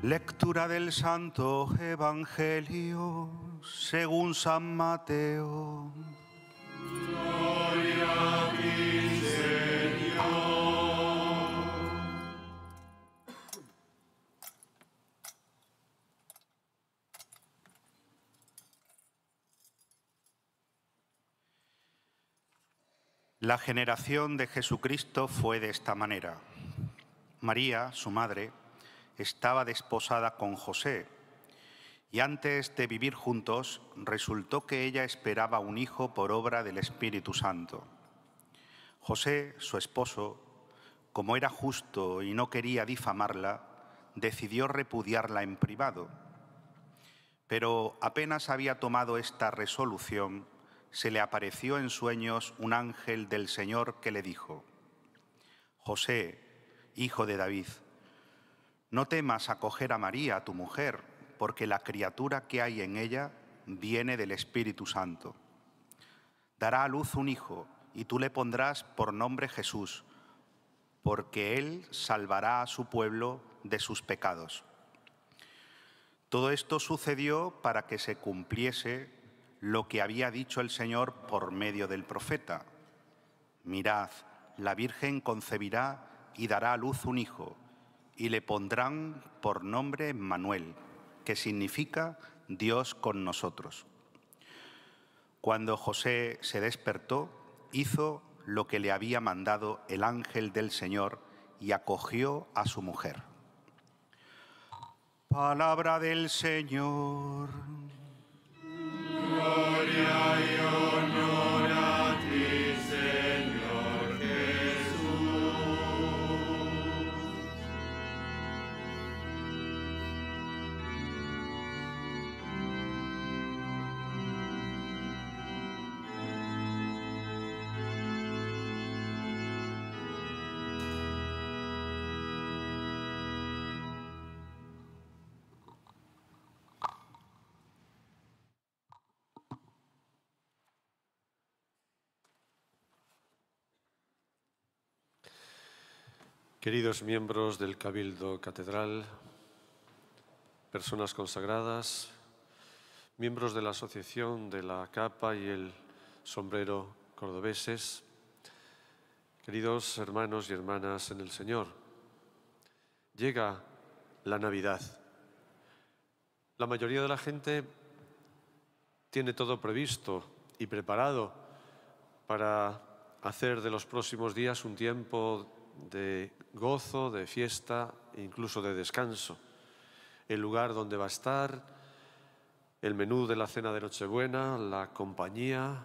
Lectura del Santo Evangelio según San Mateo. Gloria a ti, Señor. La generación de Jesucristo fue de esta manera. María, su madre, estaba desposada con José, y antes de vivir juntos, resultó que ella esperaba un hijo por obra del Espíritu Santo. José, su esposo, como era justo y no quería difamarla, decidió repudiarla en privado. Pero apenas había tomado esta resolución, se le apareció en sueños un ángel del Señor que le dijo: José, hijo de David, no temas acoger a María, tu mujer, porque la criatura que hay en ella viene del Espíritu Santo. Dará a luz un hijo, y tú le pondrás por nombre Jesús, porque él salvará a su pueblo de sus pecados. Todo esto sucedió para que se cumpliese lo que había dicho el Señor por medio del profeta. Mirad, la Virgen concebirá y dará a luz un hijo, y le pondrán por nombre Emmanuel, que significa Dios con nosotros. Cuando José se despertó, hizo lo que le había mandado el ángel del Señor y acogió a su mujer. Palabra del Señor. Gloria y honor a ti, Señor Jesús. Queridos miembros del Cabildo Catedral, personas consagradas, miembros de la Asociación de la Capa y el Sombrero cordobeses, queridos hermanos y hermanas en el Señor, llega la Navidad. La mayoría de la gente tiene todo previsto y preparado para hacer de los próximos días un tiempo de gozo, de fiesta e incluso de descanso. El lugar donde va a estar, el menú de la cena de Nochebuena, la compañía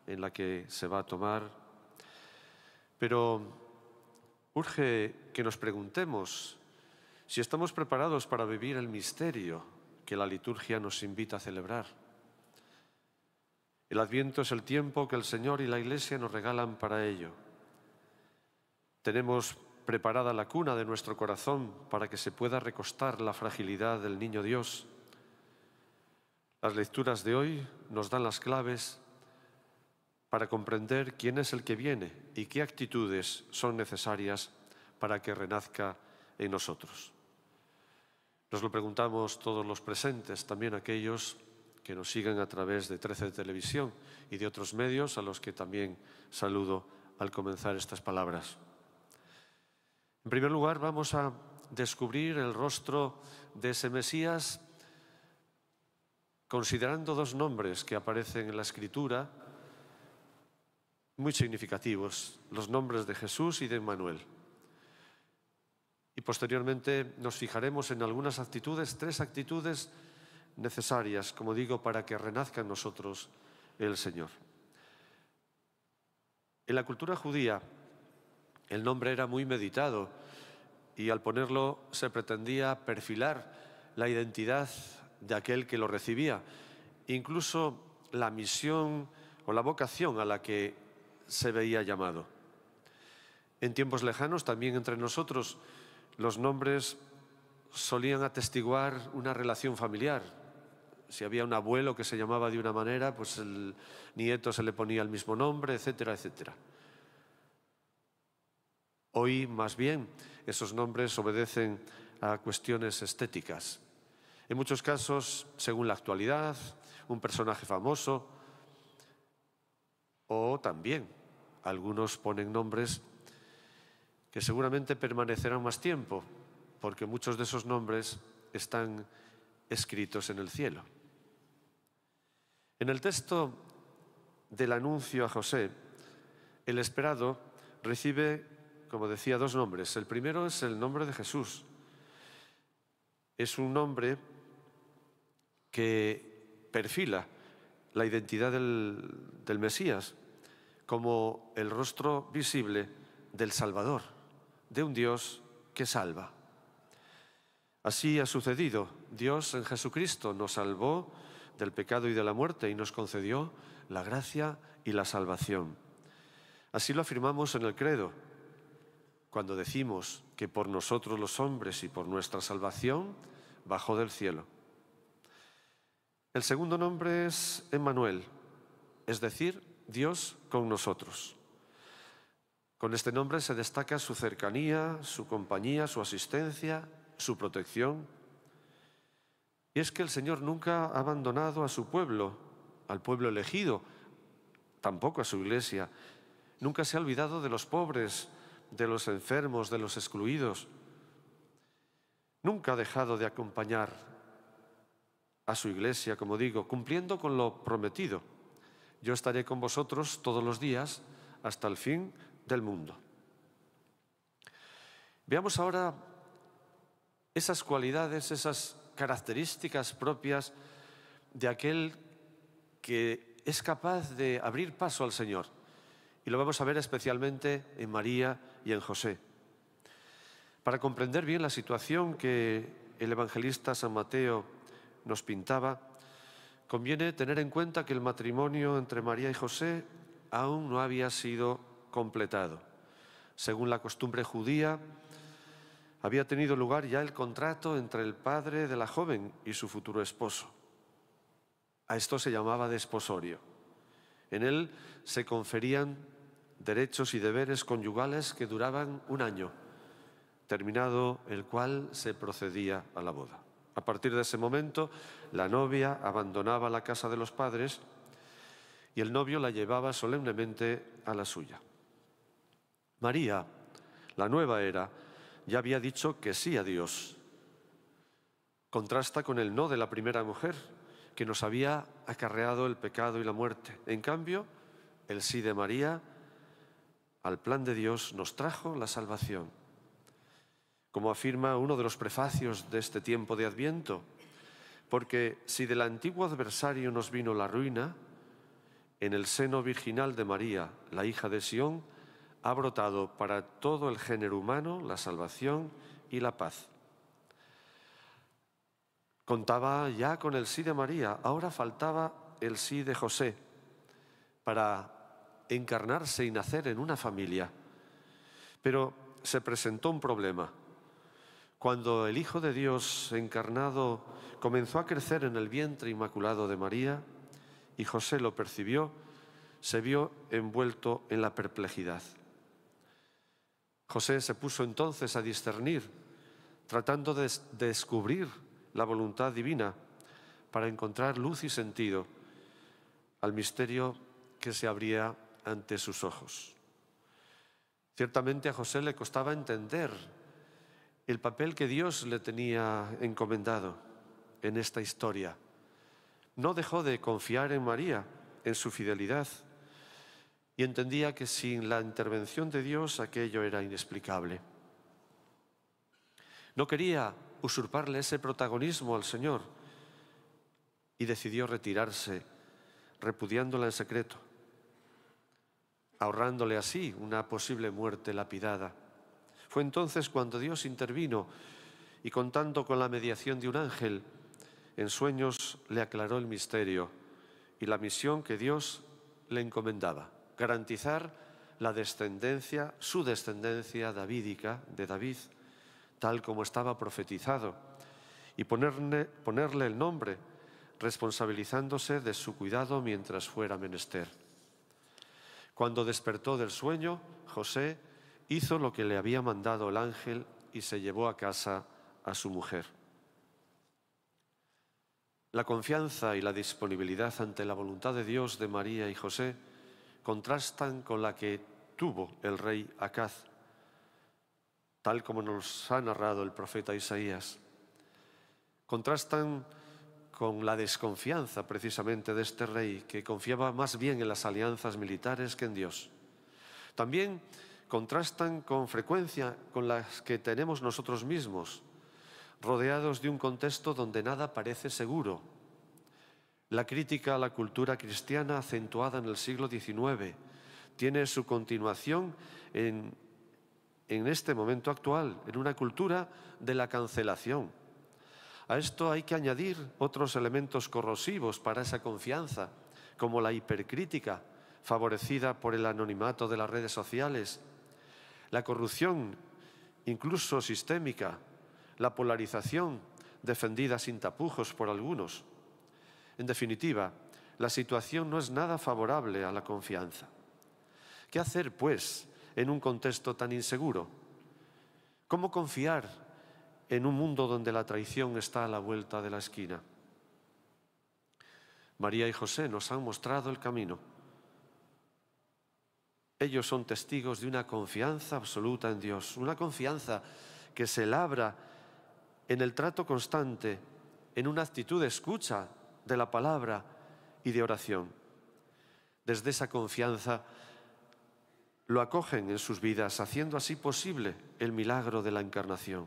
en la que se va a tomar. Pero urge que nos preguntemos si estamos preparados para vivir el misterio que la liturgia nos invita a celebrar. El Adviento es el tiempo que el Señor y la Iglesia nos regalan para ello. Tenemos preparada la cuna de nuestro corazón para que se pueda recostar la fragilidad del niño Dios. Las lecturas de hoy nos dan las claves para comprender quién es el que viene y qué actitudes son necesarias para que renazca en nosotros. Nos lo preguntamos todos los presentes, también aquellos que nos siguen a través de 13 de Televisión y de otros medios, a los que también saludo al comenzar estas palabras. En primer lugar, vamos a descubrir el rostro de ese Mesías considerando dos nombres que aparecen en la Escritura muy significativos, los nombres de Jesús y de Emmanuel. Y posteriormente nos fijaremos en algunas actitudes, tres actitudes necesarias, como digo, para que renazca en nosotros el Señor. En la cultura judía, el nombre era muy meditado y al ponerlo se pretendía perfilar la identidad de aquel que lo recibía, incluso la misión o la vocación a la que se veía llamado. En tiempos lejanos, también entre nosotros, los nombres solían atestiguar una relación familiar. Si había un abuelo que se llamaba de una manera, pues el nieto se le ponía el mismo nombre, etcétera, etcétera. Hoy, más bien, esos nombres obedecen a cuestiones estéticas. En muchos casos, según la actualidad, un personaje famoso, o también algunos ponen nombres que seguramente permanecerán más tiempo, porque muchos de esos nombres están escritos en el cielo. En el texto del anuncio a José, el esperado recibe, como decía, dos nombres. El primero es el nombre de Jesús. Es un nombre que perfila la identidad del Mesías como el rostro visible del Salvador, de un Dios que salva. Así ha sucedido. Dios en Jesucristo nos salvó del pecado y de la muerte y nos concedió la gracia y la salvación. Así lo afirmamos en el credo, cuando decimos que por nosotros los hombres y por nuestra salvación bajó del cielo. El segundo nombre es Emmanuel, es decir, Dios con nosotros. Con este nombre se destaca su cercanía, su compañía, su asistencia, su protección. Y es que el Señor nunca ha abandonado a su pueblo, al pueblo elegido, tampoco a su iglesia. Nunca se ha olvidado de los pobres, de los enfermos, de los excluidos. Nunca ha dejado de acompañar a su iglesia, como digo, cumpliendo con lo prometido. Yo estaré con vosotros todos los días hasta el fin del mundo. Veamos ahora esas cualidades, esas características propias de aquel que es capaz de abrir paso al Señor. Y lo vamos a ver especialmente en María y en José. Para comprender bien la situación que el evangelista San Mateo nos pintaba, conviene tener en cuenta que el matrimonio entre María y José aún no había sido completado. Según la costumbre judía, había tenido lugar ya el contrato entre el padre de la joven y su futuro esposo. A esto se llamaba desposorio. En él se conferían derechos y deberes conyugales que duraban un año, terminado el cual se procedía a la boda. A partir de ese momento, la novia abandonaba la casa de los padres y el novio la llevaba solemnemente a la suya. María, la nueva era, ya había dicho que sí a Dios. Contrasta con el no de la primera mujer, que nos había acarreado el pecado y la muerte. En cambio, el sí de María al plan de Dios nos trajo la salvación. Como afirma uno de los prefacios de este tiempo de Adviento, porque si del antiguo adversario nos vino la ruina, en el seno virginal de María, la hija de Sión, ha brotado para todo el género humano la salvación y la paz. Contaba ya con el sí de María, ahora faltaba el sí de José para encarnarse y nacer en una familia. Pero se presentó un problema. Cuando el Hijo de Dios encarnado comenzó a crecer en el vientre inmaculado de María y José lo percibió, se vio envuelto en la perplejidad. José se puso entonces a discernir, tratando de descubrir la voluntad divina para encontrar luz y sentido al misterio que se abría ante sus ojos. Ciertamente a José le costaba entender el papel que Dios le tenía encomendado en esta historia. No dejó de confiar en María, en su fidelidad, y entendía que sin la intervención de Dios aquello era inexplicable. No quería usurparle ese protagonismo al Señor y decidió retirarse, repudiándola en secreto, ahorrándole así una posible muerte lapidada. Fue entonces cuando Dios intervino y, contando con la mediación de un ángel, en sueños le aclaró el misterio y la misión que Dios le encomendaba: garantizar la descendencia, su descendencia davídica, de David, tal como estaba profetizado, y ponerle el nombre, responsabilizándose de su cuidado mientras fuera menester. Cuando despertó del sueño, José hizo lo que le había mandado el ángel y se llevó a casa a su mujer. La confianza y la disponibilidad ante la voluntad de Dios de María y José contrastan con la que tuvo el rey Acaz, tal como nos ha narrado el profeta Isaías. Contrastan con la desconfianza precisamente de este rey, que confiaba más bien en las alianzas militares que en Dios. También contrastan con frecuencia con las que tenemos nosotros mismos, rodeados de un contexto donde nada parece seguro. La crítica a la cultura cristiana acentuada en el siglo XIX tiene su continuación en este momento actual, en una cultura de la cancelación. A esto hay que añadir otros elementos corrosivos para esa confianza, como la hipercrítica, favorecida por el anonimato de las redes sociales, la corrupción, incluso sistémica, la polarización, defendida sin tapujos por algunos. En definitiva, la situación no es nada favorable a la confianza. ¿Qué hacer, pues, en un contexto tan inseguro? ¿Cómo confiar en un mundo donde la traición está a la vuelta de la esquina? María y José nos han mostrado el camino. Ellos son testigos de una confianza absoluta en Dios, una confianza que se labra en el trato constante, en una actitud de escucha de la palabra y de oración. Desde esa confianza lo acogen en sus vidas, haciendo así posible el milagro de la encarnación.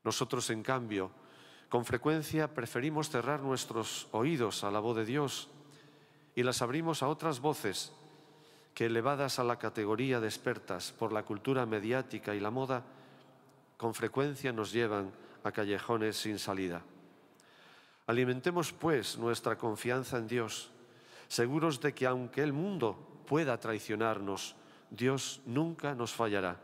Nosotros, en cambio, con frecuencia preferimos cerrar nuestros oídos a la voz de Dios y las abrimos a otras voces que, elevadas a la categoría de expertas por la cultura mediática y la moda, con frecuencia nos llevan a callejones sin salida. Alimentemos, pues, nuestra confianza en Dios, seguros de que aunque el mundo pueda traicionarnos, Dios nunca nos fallará.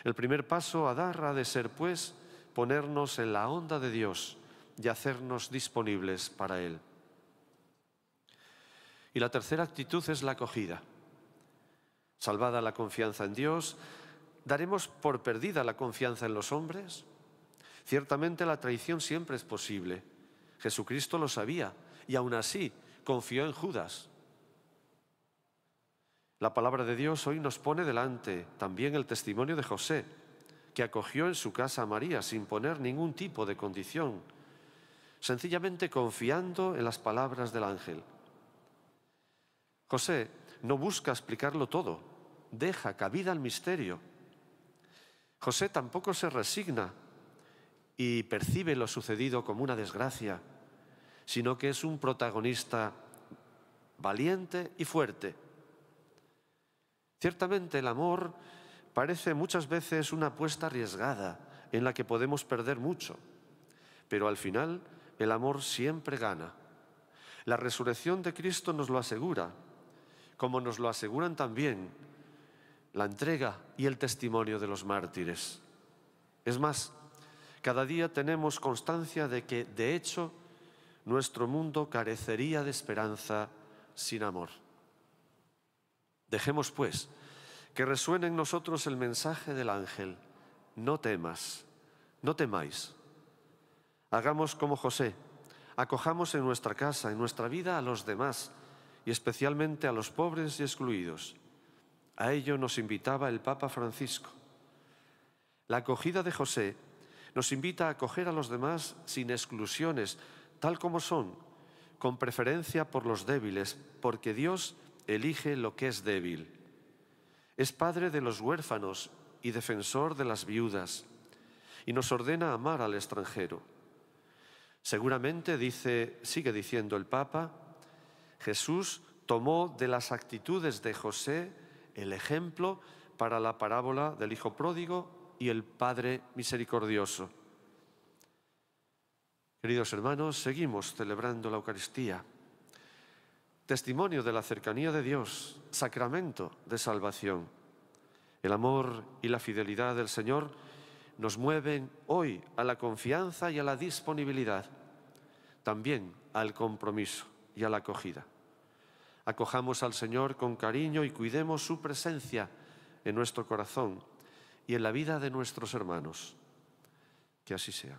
El primer paso a dar ha de ser, pues, ponernos en la onda de Dios y hacernos disponibles para Él. Y la tercera actitud es la acogida. Salvada la confianza en Dios, ¿daremos por perdida la confianza en los hombres? Ciertamente la traición siempre es posible. Jesucristo lo sabía y aún así confió en Judas. La palabra de Dios hoy nos pone delante también el testimonio de José, que acogió en su casa a María sin poner ningún tipo de condición, sencillamente confiando en las palabras del ángel. José no busca explicarlo todo, deja cabida al misterio. José tampoco se resigna y percibe lo sucedido como una desgracia, sino que es un protagonista valiente y fuerte. Ciertamente el amor parece muchas veces una apuesta arriesgada en la que podemos perder mucho, pero al final el amor siempre gana. La resurrección de Cristo nos lo asegura, como nos lo aseguran también la entrega y el testimonio de los mártires. Es más, cada día tenemos constancia de que, de hecho, nuestro mundo carecería de esperanza sin amor. Dejemos, pues, que resuene en nosotros el mensaje del ángel: no temas, no temáis. Hagamos como José, acojamos en nuestra casa, en nuestra vida, a los demás, y especialmente a los pobres y excluidos. A ello nos invitaba el Papa Francisco. La acogida de José nos invita a acoger a los demás sin exclusiones, tal como son, con preferencia por los débiles, porque Dios elige lo que es débil. Es padre de los huérfanos y defensor de las viudas, y nos ordena amar al extranjero. Seguramente, sigue diciendo el Papa, Jesús tomó de las actitudes de José el ejemplo para la parábola del hijo pródigo y el Padre misericordioso. Queridos hermanos, seguimos celebrando la Eucaristía, testimonio de la cercanía de Dios, sacramento de salvación. El amor y la fidelidad del Señor nos mueven hoy a la confianza y a la disponibilidad, también al compromiso y a la acogida. Acojamos al Señor con cariño y cuidemos su presencia en nuestro corazón y en la vida de nuestros hermanos. Que así sea.